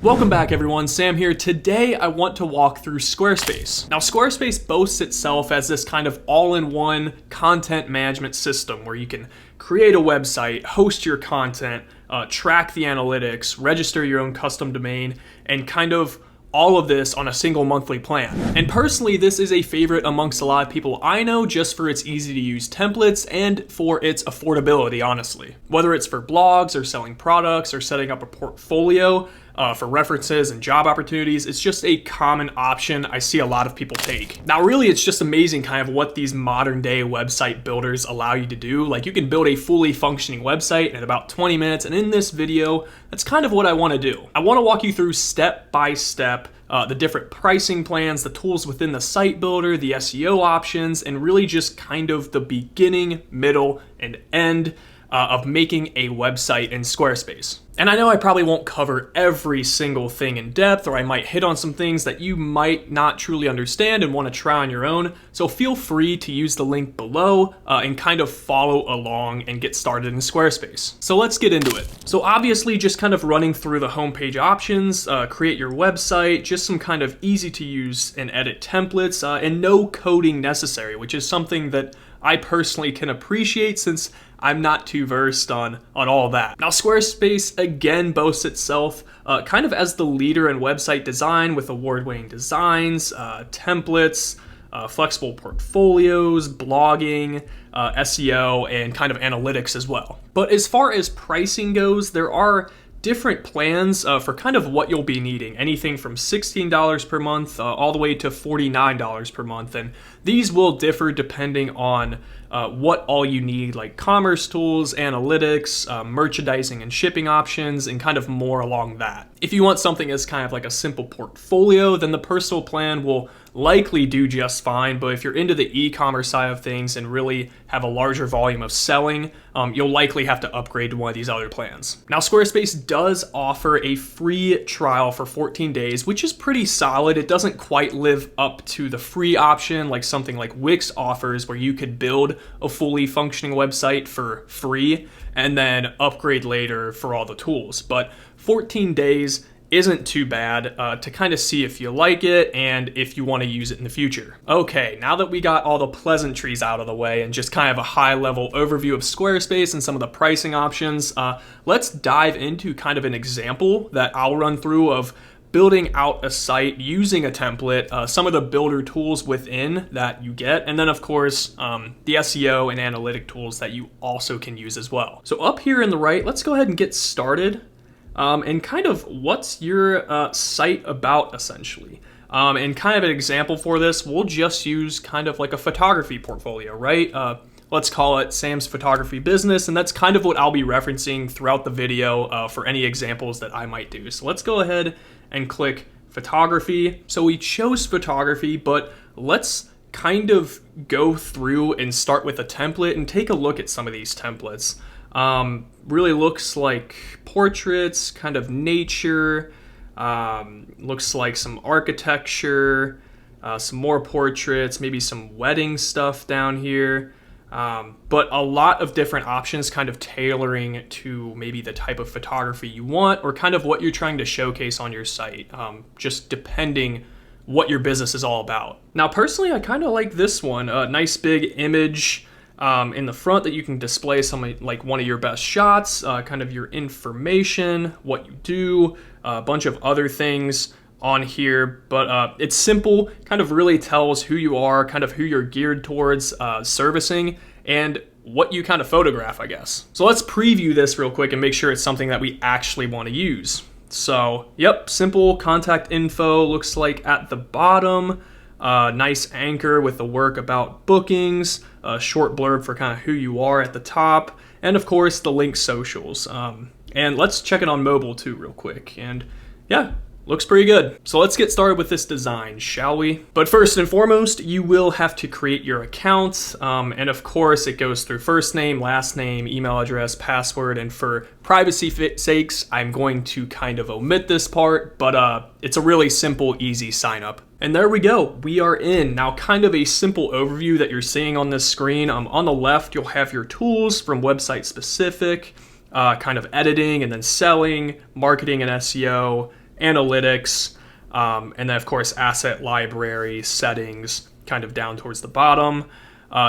Welcome back everyone, Sam here. Today I want to walk through Squarespace. Now Squarespace boasts itself as this kind of all-in-one content management system where you can create a website, host your content, track the analytics, register your own custom domain, and kind of all of this on a single monthly plan. And personally, this is a favorite amongst a lot of people I know just for its easy to use templates and for its affordability, honestly. Whether it's for blogs or selling products or setting up a portfolio, for references and job opportunities, it's just a common option I see a lot of people take. Now really it's just amazing kind of what these modern day website builders allow you to do. Like you can build a fully functioning website in about 20 minutes, and in this video, that's kind of what I want to do. I want to walk you through step by step the different pricing plans, the tools within the site builder, the SEO options, and really just kind of the beginning, middle, and end of making a website in Squarespace. And I know I probably won't cover every single thing in depth, or I might hit on some things that you might not truly understand and want to try on your own, so feel free to use the link below and kind of follow along and get started in Squarespace. So let's get into it. So obviously just kind of running through the homepage options, create your website, just some kind of easy to use and edit templates, and no coding necessary, which is something that I personally can appreciate since I'm not too versed on all that. Now Squarespace again boasts itself kind of as the leader in website design with award-winning designs, templates, flexible portfolios, blogging, SEO, and kind of analytics as well. But as far as pricing goes, there are different plans for kind of what you'll be needing. Anything from $16 per month all the way to $49 per month. And these will differ depending on what all you need, like commerce tools, analytics, merchandising and shipping options, and kind of more along that. If you want something as kind of like a simple portfolio, then the personal plan will likely do just fine. But if you're into the e-commerce side of things and really have a larger volume of selling, you'll likely have to upgrade to one of these other plans. Now Squarespace does offer a free trial for 14 days, which is pretty solid. It doesn't quite live up to the free option like something like Wix offers, where you could build a fully functioning website for free and then upgrade later for all the tools. But 14 days isn't too bad to kind of see if you like it and if you want to use it in the future. Okay, now that we got all the pleasantries out of the way and just kind of a high level overview of Squarespace and some of the pricing options, let's dive into kind of an example that I'll run through of building out a site using a template, some of the builder tools within that you get, and then of course the SEO and analytic tools that you also can use as well. So up here in the right, let's go ahead and get started. And kind of what's your site about essentially. And kind of an example for this, we'll just use kind of like a photography portfolio, right? Let's call it Sam's Photography Business, and that's kind of what I'll be referencing throughout the video for any examples that I might do. So let's go ahead and click photography. So we chose photography, but let's kind of go through and start with a template and take a look at some of these templates. Really looks like portraits, kind of nature, looks like some architecture, some more portraits, maybe some wedding stuff down here. But a lot of different options kind of tailoring to maybe the type of photography you want or kind of what you're trying to showcase on your site, just depending what your business is all about. Now, personally, I kind of like this one, a nice big image in the front that you can display some like one of your best shots, kind of your information, what you do, a bunch of other things on here, but it's simple, kind of really tells who you are, kind of who you're geared towards servicing, and what you kind of photograph, I guess. So let's preview this real quick and make sure it's something that we actually want to use. So, yep, simple contact info looks like at the bottom. Nice anchor with the work about bookings, a short blurb for kind of who you are at the top, and of course the link socials. And let's check it on mobile too real quick. And yeah, looks pretty good. So let's get started with this design, shall we? But first and foremost, you will have to create your account. And of course it goes through first name, last name, email address, password, and for privacy sakes, I'm going to kind of omit this part, but it's a really simple, easy sign up. And there we go, we are in. Now kind of a simple overview that you're seeing on this screen. On the left, you'll have your tools from website specific, kind of editing and then selling, marketing and SEO, analytics, and then of course asset library, settings, kind of down towards the bottom.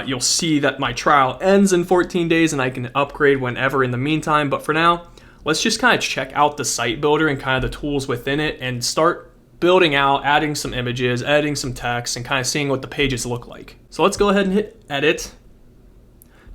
You'll see that my trial ends in 14 days and I can upgrade whenever in the meantime. But for now, let's just kind of check out the site builder and kind of the tools within it and start building out, adding some images, editing some text, and kind of seeing what the pages look like. So let's go ahead and hit edit.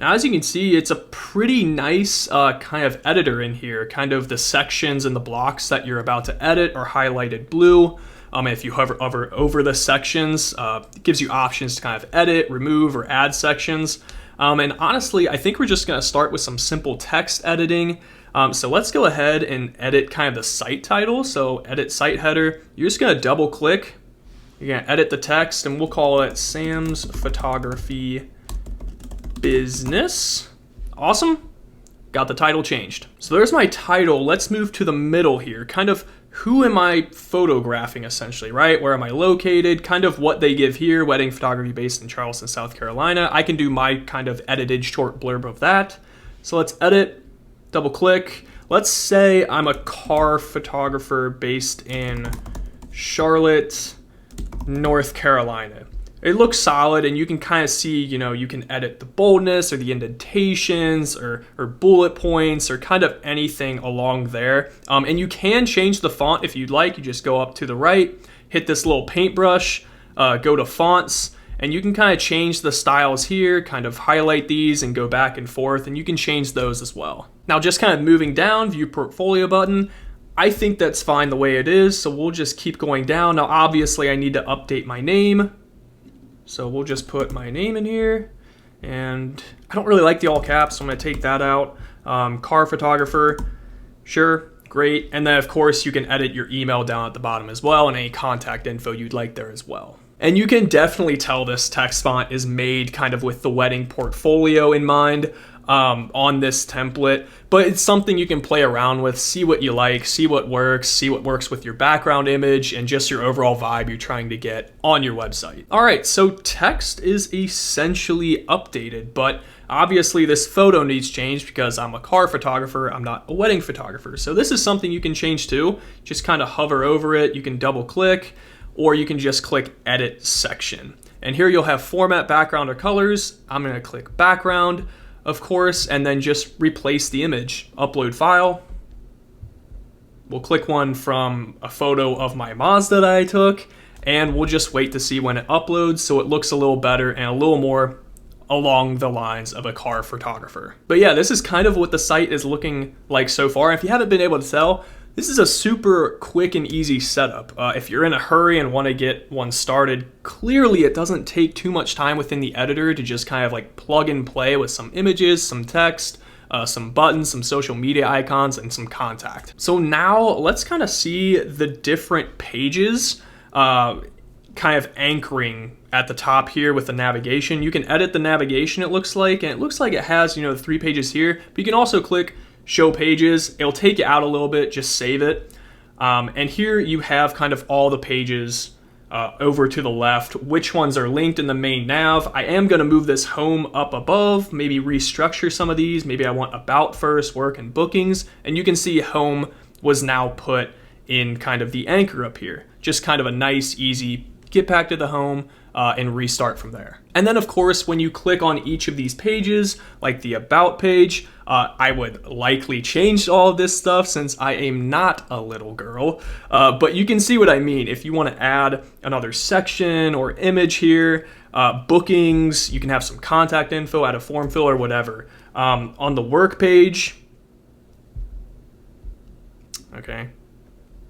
Now, as you can see, it's a pretty nice kind of editor in here. Kind of the sections and the blocks that you're about to edit are highlighted blue. If you hover over the sections, it gives you options to kind of edit, remove, or add sections. And honestly, I think we're just going to start with some simple text editing. So let's go ahead and edit kind of the site title. So edit site header. You're just going to double click. You're going to edit the text, and we'll call it Sam's Photography Business. Awesome. Got the title changed. So there's my title. Let's move to the middle here. Kind of who am I photographing essentially, right? Where am I located? Kind of what they give here, wedding photography based in Charleston, South Carolina. I can do my kind of edited short blurb of that. So let's edit. Double click. Let's say I'm a car photographer based in Charlotte, North Carolina. It looks solid, and you can kind of see, you can edit the boldness or the indentations or bullet points or kind of anything along there. And you can change the font if you'd like. You just go up to the right, hit this little paintbrush, go to fonts, and you can kind of change the styles here, kind of highlight these and go back and forth, and you can change those as well. Now, just kind of moving down, view portfolio button, I think that's fine the way it is, so we'll just keep going down. Now, obviously, I need to update my name, so we'll just put my name in here, and I don't really like the all caps, so I'm going to take that out. Car photographer, sure, great. And then, of course, you can edit your email down at the bottom as well, and any contact info you'd like there as well. And you can definitely tell this text font is made kind of with the wedding portfolio in mind on this template, but it's something you can play around with, see what you like, see what works with your background image and just your overall vibe you're trying to get on your website. All right, so text is essentially updated, but obviously this photo needs changed because I'm a car photographer, I'm not a wedding photographer. So this is something you can change too. Just kind of hover over it, you can double click, or you can just click edit section. And here you'll have format, background, or colors. I'm gonna click background, of course, and then just replace the image. Upload file. We'll click one from a photo of my Mazda that I took, and we'll just wait to see when it uploads so it looks a little better and a little more along the lines of a car photographer. But yeah, this is kind of what the site is looking like so far. If you haven't been able to tell, this is a super quick and easy setup. If you're in a hurry and want to get one started, clearly it doesn't take too much time within the editor to just kind of like plug and play with some images, some text, some buttons, some social media icons, and some contact. So now let's kind of see the different pages kind of anchoring at the top here with the navigation. You can edit the navigation, it looks like, and it looks like it has, the 3 pages here, but you can also click show pages. It'll take you out a little bit, just save it. And here you have kind of all the pages over to the left, which ones are linked in the main nav. I am gonna move this home up above, maybe restructure some of these. Maybe I want about first, work, and bookings. And you can see home was now put in kind of the anchor up here. Just kind of a nice, easy, get back to the home and restart from there. And then of course, when you click on each of these pages, like the about page, I would likely change all of this stuff since I am not a little girl, but you can see what I mean. If you want to add another section or image here, bookings, you can have some contact info, add a form fill or whatever. On the work page, okay.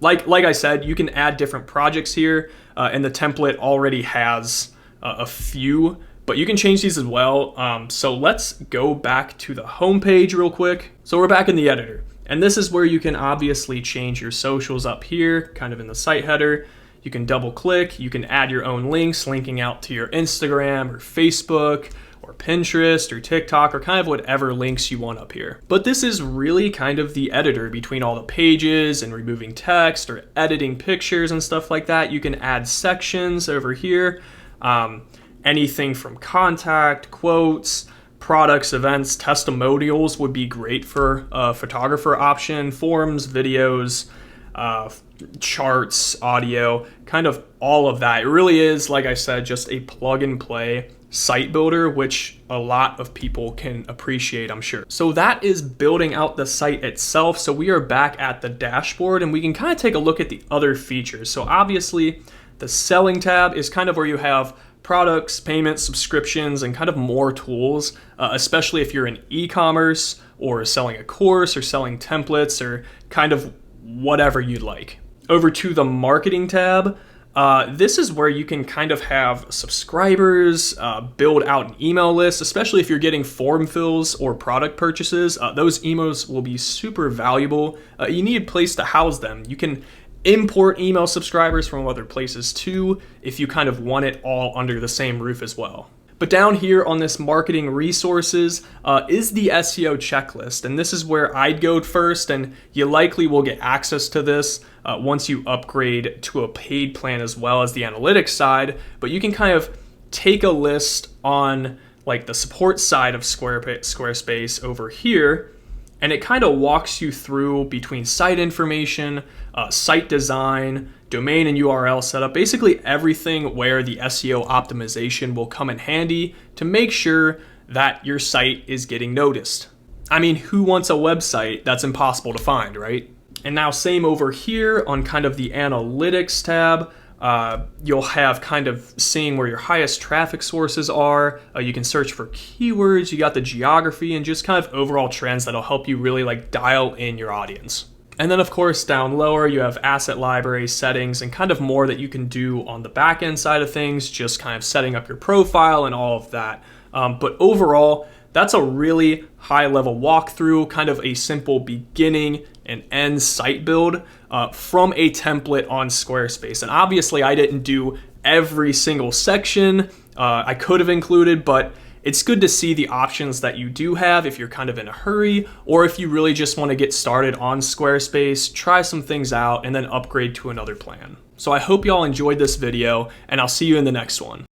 Like I said, you can add different projects here, and the template already has a few, but you can change these as well. So let's go back to the home page real quick. So we're back in the editor, and this is where you can obviously change your socials up here, kind of in the site header. You can double click, you can add your own links, linking out to your Instagram or Facebook, or Pinterest or TikTok, or kind of whatever links you want up here. But this is really kind of the editor between all the pages and removing text or editing pictures and stuff like that. You can add sections over here. Anything from contact, quotes, products, events, testimonials would be great for a photographer option, forums, videos, charts, audio, kind of all of that. It really is, like I said, just a plug and play site builder, which a lot of people can appreciate, I'm sure. So that is building out the site itself. So we are back at the dashboard and we can kind of take a look at the other features. So obviously the selling tab is kind of where you have products, payments, subscriptions, and kind of more tools, especially if you're in e-commerce or selling a course or selling templates or kind of whatever you'd like. Over to the marketing tab. This is where you can kind of have subscribers, build out an email list, especially if you're getting form fills or product purchases. Those emails will be super valuable. You need a place to house them. You can import email subscribers from other places too, if you kind of want it all under the same roof as well. But down here on this marketing resources is the SEO checklist. And this is where I'd go first, and you likely will get access to this once you upgrade to a paid plan as well as the analytics side. But you can kind of take a list on like the support side of Squarespace over here, and it kind of walks you through between site information, site design, domain and URL setup, basically everything where the SEO optimization will come in handy to make sure that your site is getting noticed. I mean, who wants a website that's impossible to find, right? And now same over here on kind of the analytics tab, you'll have kind of seeing where your highest traffic sources are. You can search for keywords, you got the geography, and just kind of overall trends that'll help you really like dial in your audience. And then of course down lower you have asset library settings and kind of more that you can do on the back end side of things, just kind of setting up your profile and all of that. But overall, that's a really high level walkthrough, kind of a simple beginning and end site build from a template on Squarespace. And obviously I didn't do every single section I could have included, but it's good to see the options that you do have if you're kind of in a hurry, or if you really just want to get started on Squarespace, try some things out, and then upgrade to another plan. So I hope y'all enjoyed this video, and I'll see you in the next one.